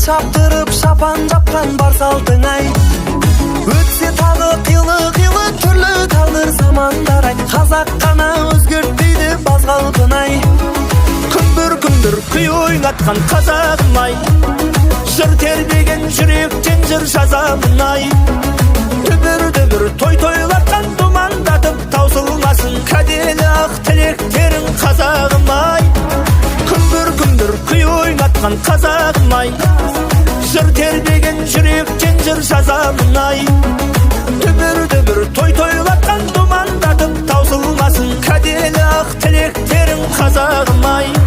чаптырып шапан жапкан бар салтың ай. Өтсе тағы қилы түрлі тағдыр замандар ай. Қазақ қана өзгертпейді баз қалпын ай. Күндір күй ойнатқан қазағым ай. Жыр тербеген жүректен жыр жазамын ай. Дүбір той-тойлатқан думандатып таусылмасын кәделі ақ тілектерің қазағым ай. Күндір күй ойнатқан қазағым ай. Жыр тербеген жүректен жыр жазамын ай. Дүбір той-тойлатқан думандатып таусылмасын кәделі ақ тілектерің қазағым ай.